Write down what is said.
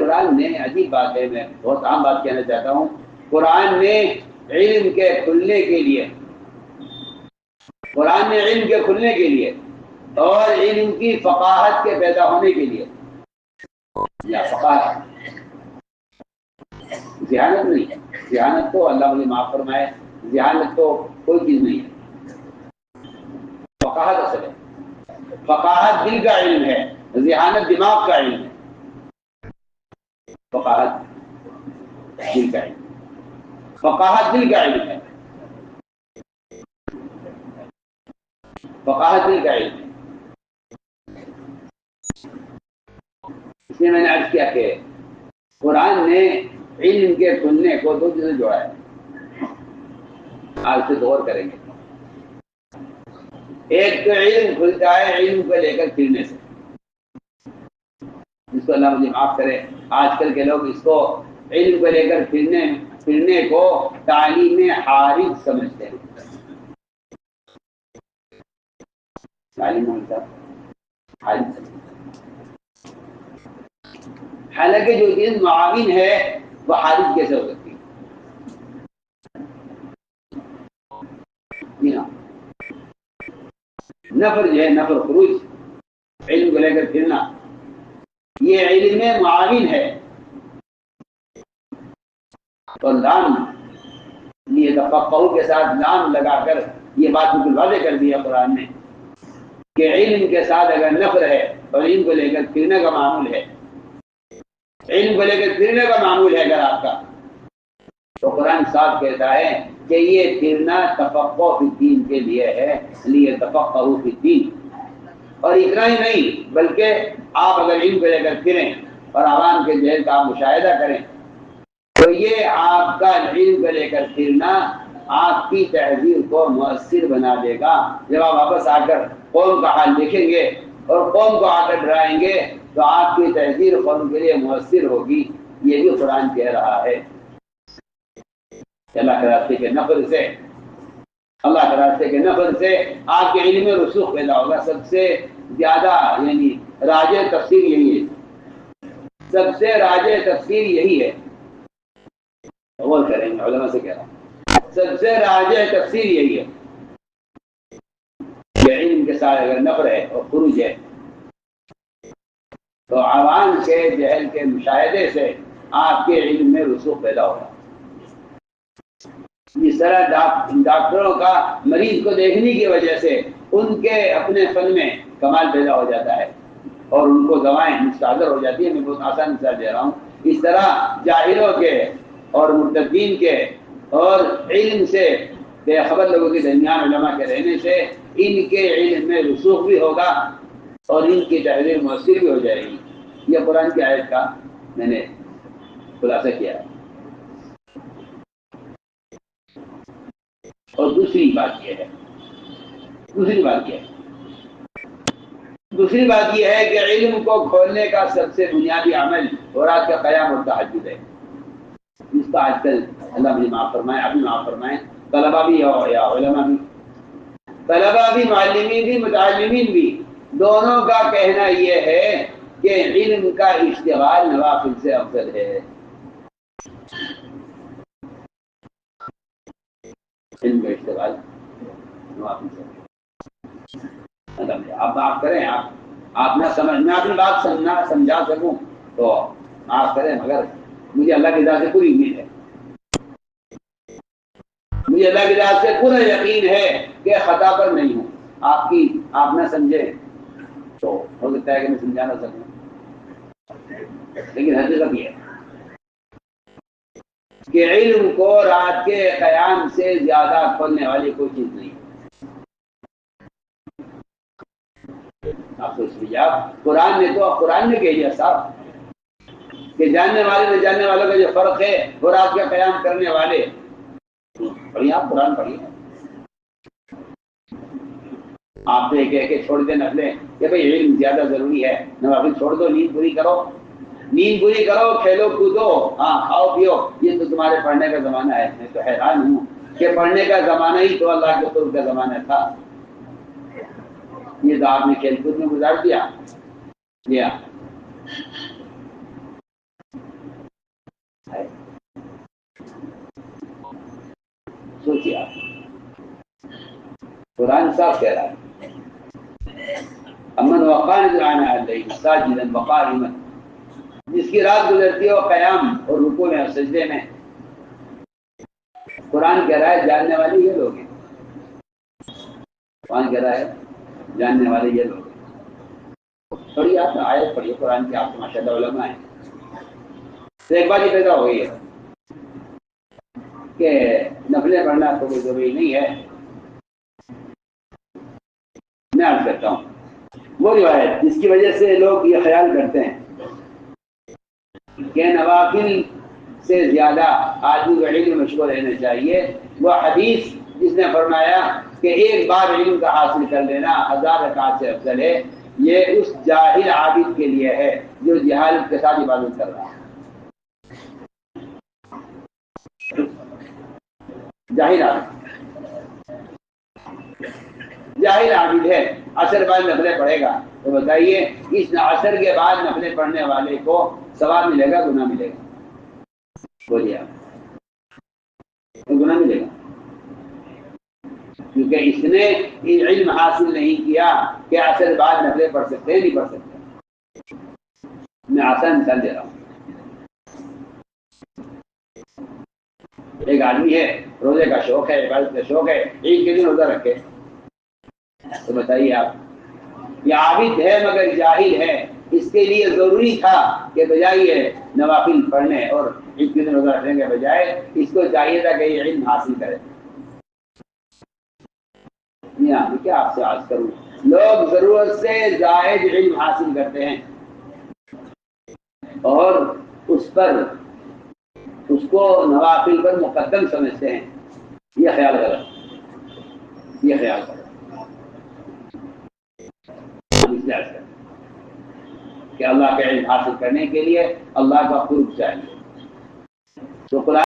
قرآن نے عجیب بات ہے، میں بہت عام بات کہنا چاہتا ہوں، قرآن نے علم کے کھلنے کے لیے، قرآن نے علم کے کھلنے کے لیے اور علم کی فقاہت کے پیدا ہونے کے لیے، یا فقاہت ذہانت نہیں ہے، ذہانت تو اللہ مجھے معاف فرمائے، ذہانت تو کوئی چیز نہیں ہے، فقاہت اصل ہے، فقاہت دل کا علم ہے، ذہانت دماغ کا علم ہے، فقاہت دل کا علم، فقاہت دل کا علم ہے، فقاہت دل کا علم ہے۔ اس لیے میں نے عرض کیا کہ قرآن نے علم کے کھلنے کو دو چیزیں جوڑا ہے، آج سے غور کریں گے۔ ایک تو علم کھلتا ہے علم کو لے کر پھرنے سے، جس کو اللہ مجھے معاف کرے، آج کل کے لوگ اس کو علم کو لے کر پھرنے کو تعلیم حارج سمجھتے ہیں، تعلیم حارج سمجھتے ہیں، حالانکہ جو چیز معاون ہے وہ حارج کیسے ہو سکتی ہے؟ جی ہاں، نفر جو ہے، نفر خروج، علم کو لے کر پھرنا، یہ علم معاون ہے، اور لام یہ تفقہ کے ساتھ لام لگا کر یہ بات بالکل واضح کر دیا قرآن نے کہ علم کے ساتھ اگر نفر ہے اور علم کو لے کر پھرنے کا معمول ہے، علم کو لے کر پھرنے کا معمول ہے اگر آپ کا، تو قرآن صاحب کہتا ہے کہ یہ پھرنا تفقہ فی الدین کے لیے ہے، لیے تفقہ فی الدین، اور اتنا ہی نہیں بلکہ آپ اگر علم کو لے کر پھریں اور عوام کے جہل کا مشاہدہ کریں تو یہ آپ کا علم کو لے کر پھرنا آپ کی تہذیب کو مؤثر بنا دے گا۔ جب آپ واپس آ کر قوم کا حال دیکھیں گے اور قوم کو آ کر ڈرائیں گے تو آپ کی تہذیب قوم کے لیے مؤثر ہوگی، یہ بھی قرآن کہہ رہا ہے۔ اللہ کے راستے کے نفر سے، اللہ کے راستے کے نفر سے آپ کے علم میں رسوخ پیدا ہوگا۔ سب سے زیادہ یعنی راجع تفسیر یہی ہے، سب سے راجع تفسیر یہی ہے، غور کریں گے، علماء سے کہہ رہا ہوں، سب سے راجع تفسیر یہی ہے کہ علم کے ساتھ اگر نفر ہے اور خروج ہے تو عوام کے جہل کے مشاہدے سے آپ کے علم میں رسوخ پیدا ہوگا۔ جس طرح ڈاکٹروں کا مریض کو دیکھنے کی وجہ سے ان کے اپنے فن میں کمال پیدا ہو جاتا ہے اور ان کو دوائیں مستحضر ہو جاتی ہیں، میں بہت آسان مثال دے رہا ہوں، اس طرح جاہلوں کے اور مرتدین کے اور علم سے بے خبر لوگوں کے درمیان علماء کے رہنے سے ان کے علم میں رسوخ بھی ہوگا اور ان کی تحریر مؤثر بھی ہو جائے گی۔ یہ قرآن کی آیت کا میں نے خلاصہ کیا ہے۔ اور دوسری بات یہ ہے کہ علم کو کھولنے کا سب سے بنیادی عمل رات کا قیام اور تہجد ہے، جس کا آج کل اللہ مجھے معاف فرمائے، آپ بھی معاف فرمائیں، طلبہ بھی یا علماء بھی، طلبہ بھی، معلمین بھی، متعلمین بھی، دونوں کا کہنا یہ ہے کہ علم کا اشتغال نوافل سے افضل ہے۔ علم کا اشتغال نوافل سے اب معاف کریں، آپ نہ سمجھ، میں اپنی بات سمجھا سکوں تو معاف کریں، مگر مجھے اللہ کی ذات سے پوری امید ہے، مجھے اللہ کی ذات سے پورا یقین ہے کہ خطا پر نہیں ہوں۔ آپ نہ سمجھیں تو ہو سکتا ہے کہ میں سمجھا نہ سکوں، لیکن حقیقت یہ ہے کہ علم کو رات کے قیام سے زیادہ کھولنے والی کوئی چیز نہیں۔ آپ سوچ لیجیے، قرآن نے کہہ دیا صاحب کہ جاننے والے نہ جاننے والوں کا جو فرق ہے وہ رات کا قیام کرنے والے۔ پڑھیے، آپ قرآن پڑھیے، آپ تو کہہ کے چھوڑ دیں نفلیں کہ بھائی علم زیادہ ضروری ہے، نوافل چھوڑ دو، نیند پوری کرو، کھیلو کودو، ہاں کھاؤ پیو، یہ تو تمہارے پڑھنے کا زمانہ ہے۔ میں تو حیران ہوں کہ پڑھنے کا زمانہ ہی تو اللہ کے قرب کا زمانہ تھا، یہ تو آپ نے کھیل کود میں گزار دیا۔ سی آپ قرآن صاف کہہ رہا ہے امن وقان دعانا علیہ ساجدا وقائما، جس کی رات گزرتی ہے وہ قیام اور رکوع میں اور سجدے میں. قرآن کہہ رہا ہے جاننے والے یہ لوگ ہیں. قرآن کہہ رہا ہے جاننے والے یہ لوگ ہیں. پڑھیے آپ آیت پڑھیے قرآن کی، آپ تو ماشاء اللہ علماء ہیں. تو ایک بات یہ پیدا ہو گئی ہے کہ نفلیں پڑھنا تو کوئی ضروری نہیں ہے. میں عرض کرتا ہوں وہ روایت جس کی وجہ سے لوگ یہ خیال کرتے ہیں کہ نوافل سے زیادہ آدمی کو علم مشغول رہنا چاہیے، وہ حدیث جس نے فرمایا کہ ایک بار علم کا حاصل کر لینا 1000 رکعت سے افضل ہے، یہ اس جاہل عابد کے لیے ہے جو جہالت کے ساتھ عبادت کر رہا ہے. جاہل عابد ہے، عصر بعد نفلیں پڑھے گا، تو بتائیے اس عصر کے بعد نفلیں پڑھنے والے کو ثواب ملے گا گناہ ملے گا؟ بولیے آپ، گناہ ملے گا کیونکہ اس نے علم حاصل نہیں کیا کہ عصر بعد نفلیں پڑھ سکتے ہیں نہیں پڑھ سکتے. میں آسان مثال دے رہا ہوں. ایک آدمی ہے روزے کا شوق ہے، عبادت کا شوق ہے، عید کے دن روزہ رکھے، تو بتائیے آپ یہ عابد ہے مگر جاہل ہے. اس کے لیے ضروری تھا کہ بجائے نوافل پڑھنے اور عید کے دن روزہ رکھنے کے بجائے اس کو چاہیے تھا کہ یہ علم حاصل کرے. کیا آپ سے عرض کروں، لوگ ضرورت سے زائد علم حاصل کرتے ہیں اور اس کو نوافل پر مقدم سمجھتے ہیں. یہ خیال غلط، یہ خیال غلط. کہ اللہ کے علم حاصل کرنے کے لیے اللہ کا قرب چاہیے. تو قرآن